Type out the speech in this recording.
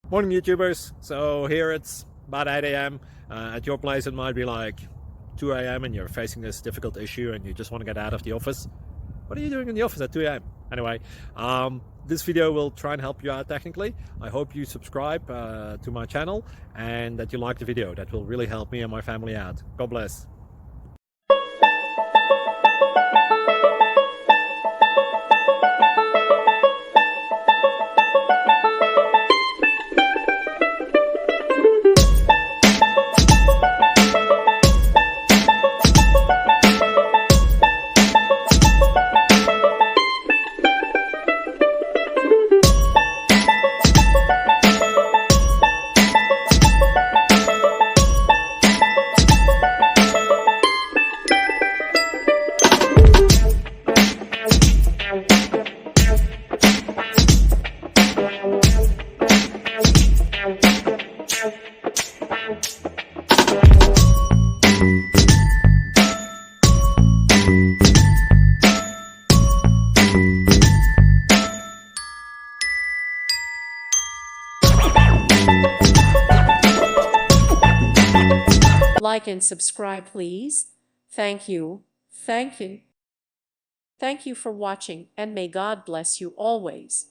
Morning YouTubers. So here it's about 8 a.m. At your place it might be like 2 a.m. and you're facing this difficult issue and you just want to get out of the office. What are you doing in the office at 2 a.m.? Anyway, this video will try and help you out technically. I hope you subscribe to my channel and that you like the video. That will really help me and my family out. God bless. Like and subscribe, please. Thank you. Thank you. Thank you for watching, and may God bless you always.